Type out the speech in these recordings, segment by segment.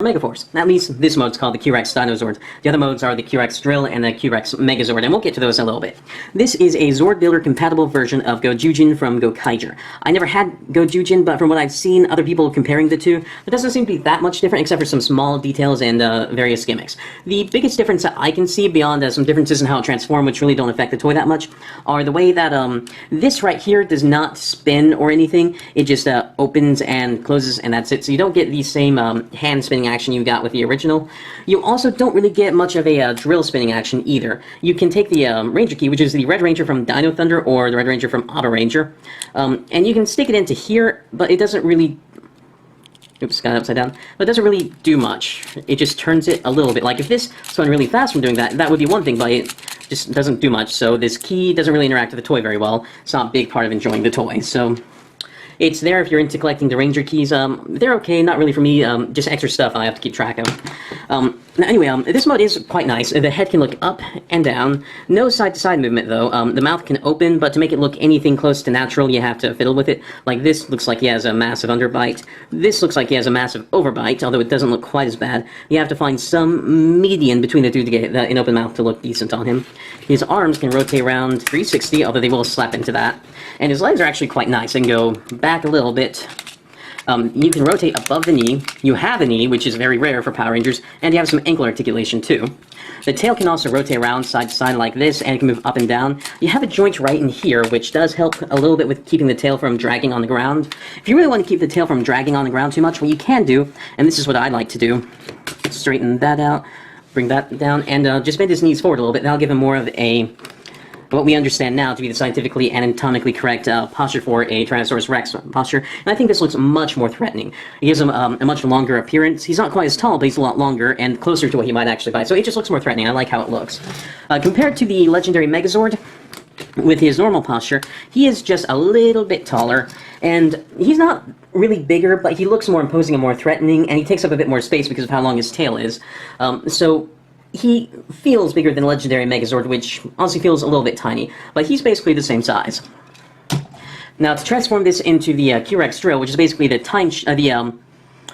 Megaforce. At least this mode's called the Q-Rex Dinozord. The other modes are the Q-Rex Drill and the Q-Rex Megazord, and we'll get to those in a little bit. This is a Zord Builder compatible version of Gojujin from Gokaiger. I never had Gojujin, but from what I've seen other people comparing the two, there doesn't seem to be that much different except for some small details and various gimmicks. The biggest difference that I can see beyond some differences in how it transforms, which really don't affect the toy that much, are the way that this right here does not spin or anything. It just opens and closes, and that's it. So you don't get the same hand spinning action you got with the original. You also don't really get much of a drill spinning action either. You can take the Ranger key, which is the Red Ranger from Dino Thunder or the Red Ranger from Auto Ranger, and you can stick it into here, but it doesn't really... Oops, got it upside down. But it doesn't really do much. It just turns it a little bit. Like if this was going really fast from doing that, that would be one thing, but it just doesn't do much. So this key doesn't really interact with the toy very well. It's not a big part of enjoying the toy. So it's there if you're into collecting the Ranger keys. They're okay, not really for me, just extra stuff I have to keep track of. Now anyway, this mode is quite nice. The head can look up and down. No side-to-side movement, though. The mouth can open, but to make it look anything close to natural, you have to fiddle with it. Like this looks like he has a massive underbite. This looks like he has a massive overbite, although it doesn't look quite as bad. You have to find some median between the two to get an open mouth to look decent on him. His arms can rotate around 360, although they will slap into that. And his legs are actually quite nice and go back a little bit. You can rotate above the knee. You have a knee, which is very rare for Power Rangers, and you have some ankle articulation too. The tail can also rotate around side to side like this, and it can move up and down. You have a joint right in here, which does help a little bit with keeping the tail from dragging on the ground. If you really want to keep the tail from dragging on the ground too much, what you can do, and this is what I like to do, straighten that out, bring that down, and just bend his knees forward a little bit. That'll give him more of a... what we understand now to be the scientifically and anatomically correct posture for a Tyrannosaurus Rex posture, and I think this looks much more threatening. It gives him a much longer appearance. He's not quite as tall, but he's a lot longer and closer to what he might actually bite, so it just looks more threatening. I like how it looks. Compared to the legendary Megazord, with his normal posture, he is just a little bit taller, and he's not really bigger, but he looks more imposing and more threatening, and he takes up a bit more space because of how long his tail is. So he feels bigger than Legendary Megazord, which honestly feels a little bit tiny, but he's basically the same size. Now, to transform this into the Q-Rex Drill, which is basically the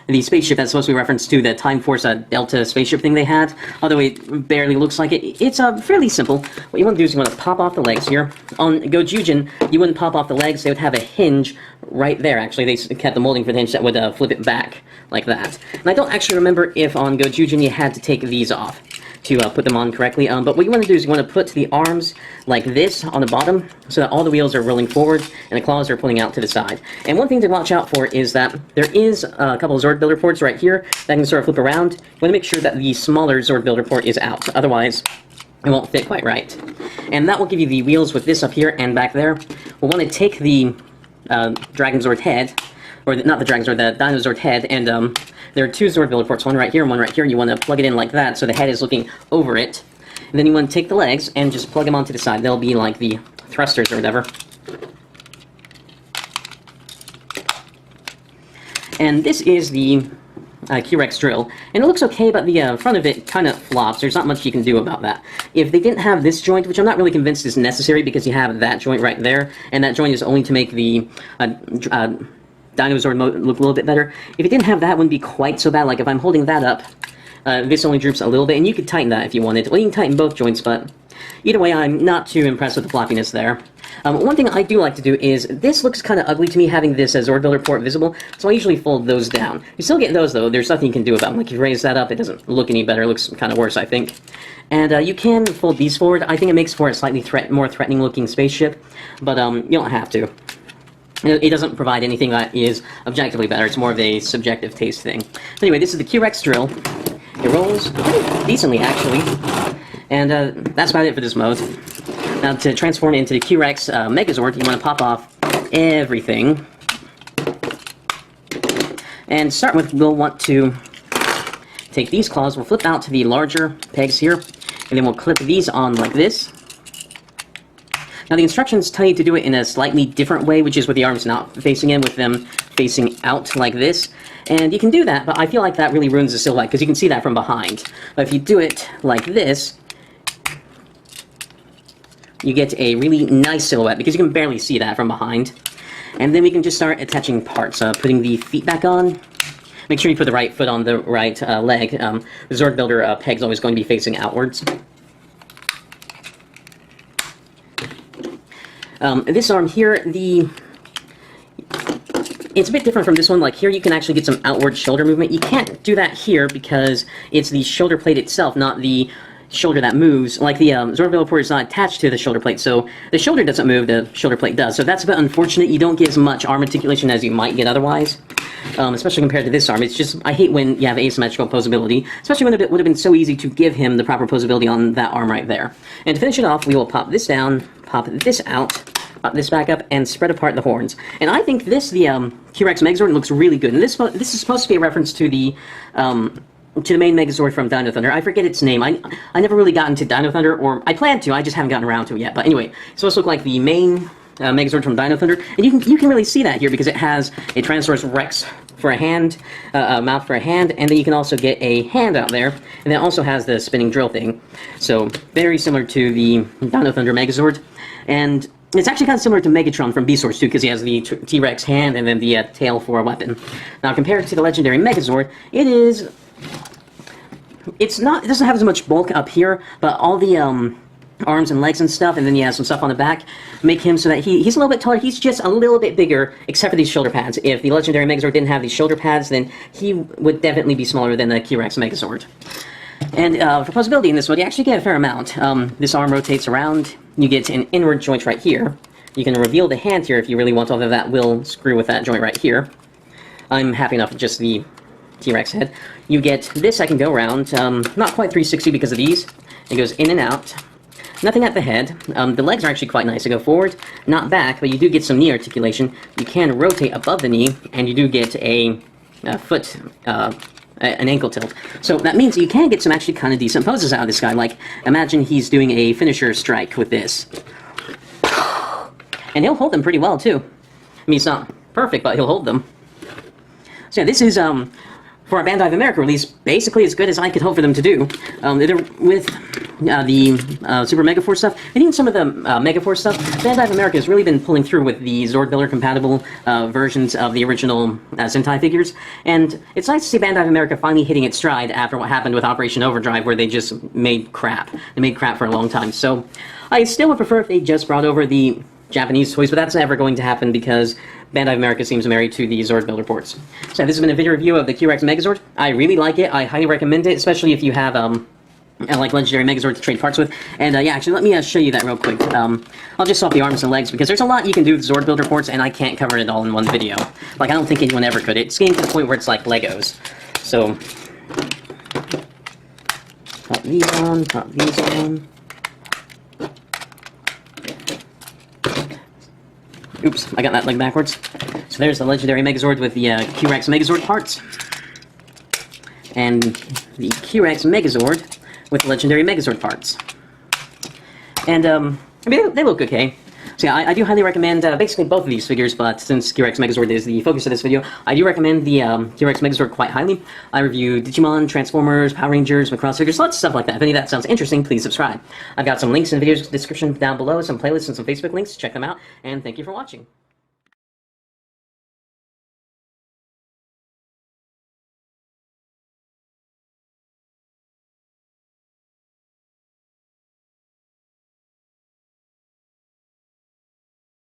the spaceship that's supposed to be referenced to the Time Force Delta spaceship thing they had, although it barely looks like it. It's fairly simple. What you want to do is you want to pop off the legs here. On Gojujin, you wouldn't pop off the legs. They would have a hinge right there, actually. They kept the molding for the hinge that would flip it back like that. And I don't actually remember if on Gojujin you had to take these off to put them on correctly, but what you want to do is you want to put the arms like this on the bottom so that all the wheels are rolling forward and the claws are pulling out to the side. And one thing to watch out for is that there is a couple of Zord Builder ports right here that can sort of flip around. You want to make sure that the smaller Zord Builder port is out, otherwise it won't fit quite right. And that will give you the wheels with this up here and back there. We'll want to take the Dragon Zord head, or not the Dragon Zord, the Dino Zord head, and there are two Zord Builder ports, one right here and one right here. You want to plug it in like that so the head is looking over it. And then you want to take the legs and just plug them onto the side. They'll be like the thrusters or whatever. And this is the Q-Rex Drill. And it looks okay, but the front of it kind of flops. There's not much you can do about that. If they didn't have this joint, which I'm not really convinced is necessary because you have that joint right there, and that joint is only to make the Dinosaur mode look a little bit better. If it didn't have that, it wouldn't be quite so bad. Like if I'm holding that up, this only droops a little bit, and you could tighten that if you wanted. Well, you can tighten both joints, but either way, I'm not too impressed with the floppiness there. One thing I do like to do is, this looks kind of ugly to me having this Zord Builder port visible, so I usually fold those down. You still get those though, there's nothing you can do about them. Like if you raise that up, it doesn't look any better, it looks kind of worse, I think. And you can fold these forward. I think it makes for a slightly more threatening looking spaceship, but you don't have to. It doesn't provide anything that is objectively better. It's more of a subjective taste thing. Anyway, this is the Q-Rex Drill. It rolls decently, actually. And that's about it for this mode. Now, to transform into the Q-Rex Megazord, you want to pop off everything. And to start with, we'll want to take these claws. We'll flip out to the larger pegs here. And then we'll clip these on like this. Now the instructions tell you to do it in a slightly different way, which is with the arms not facing in, with them facing out like this. And you can do that, but I feel like that really ruins the silhouette, because you can see that from behind. But if you do it like this, you get a really nice silhouette, because you can barely see that from behind. And then we can just start attaching parts, putting the feet back on. Make sure you put the right foot on the right leg. The Zord Builder peg's always going to be facing outwards. This arm here, it's a bit different from this one. Like here you can actually get some outward shoulder movement. You can't do that here because it's the shoulder plate itself, not the shoulder that moves. Like the Zord Builder port is not attached to the shoulder plate, so the shoulder doesn't move, the shoulder plate does. So that's a bit unfortunate. You don't get as much arm articulation as you might get otherwise, especially compared to this arm. It's just, I hate when you have asymmetrical posability, especially when it would have been so easy to give him the proper posability on that arm right there. And to finish it off, we will pop this down, pop this out, pop this back up, and spread apart the horns. And I think this, the Q-Rex Megazord, looks really good. And this is supposed to be a reference to the main Megazord from Dino Thunder. I forget its name. I never really got into Dino Thunder, or I planned to, I just haven't gotten around to it yet. But anyway, it's supposed to look like the main Megazord from Dino Thunder. And you can really see that here because it has a Tyrannosaurus Rex for a hand, a mouth for a hand, and then you can also get a hand out there. And it also has the spinning drill thing. So very similar to the Dino Thunder Megazord. And it's actually kind of similar to Megatron from Beastars too, because he has the T-Rex hand and then the tail for a weapon. Now compared to the legendary Megazord, it doesn't have as much bulk up here, but all the arms and legs and stuff, and then he has some stuff on the back, make him so that he's a little bit taller. He's just a little bit bigger, except for these shoulder pads. If the legendary Megazord didn't have these shoulder pads, then he would definitely be smaller than the Q-Rex Megazord. And for possibility in this one, you actually get a fair amount. This arm rotates around. You get an inward joint right here. You can reveal the hand here if you really want, although that will screw with that joint right here. I'm happy enough with just the T-Rex head. You get this I can go around, not quite 360 because of these. It goes in and out. Nothing at the head. The legs are actually quite nice. They go forward, not back, but you do get some knee articulation. You can rotate above the knee, and you do get a foot, an ankle tilt. So that means you can get some actually kind of decent poses out of this guy. Like, imagine he's doing a finisher strike with this. And he'll hold them pretty well, too. I mean, it's not perfect, but he'll hold them. So yeah, this is, for a Bandai of America release, basically as good as I could hope for them to do. With the Super Megaforce stuff, and even some of the Megaforce stuff, Bandai of America has really been pulling through with the Zord Builder compatible versions of the original Sentai figures, and it's nice to see Bandai of America finally hitting its stride after what happened with Operation Overdrive, where they just made crap. They made crap for a long time, so I still would prefer if they just brought over the Japanese toys, but that's never going to happen because Bandai of America seems married to the Zord Builder ports. So this has been a video review of the Q-Rex Megazord. I really like it. I highly recommend it, especially if you have like legendary Megazord to trade parts with. And yeah, actually, let me show you that real quick. I'll just swap the arms and legs because there's a lot you can do with Zord Builder ports, and I can't cover it all in one video. Like, I don't think anyone ever could. It's getting to the point where it's like Legos. So, pop these on, pop these on. Oops, I got that leg backwards. So there's the legendary Megazord with the Q-Rex Megazord parts. And the Q-Rex Megazord with the legendary Megazord parts. And, I mean, they look okay. So yeah, I do highly recommend basically both of these figures, but since Q-Rex Megazord is the focus of this video, I do recommend the Q-Rex Megazord quite highly. I review Digimon, Transformers, Power Rangers, Macross figures, lots of stuff like that. If any of that sounds interesting, please subscribe. I've got some links in the video description down below, some playlists and some Facebook links. Check them out, and thank you for watching.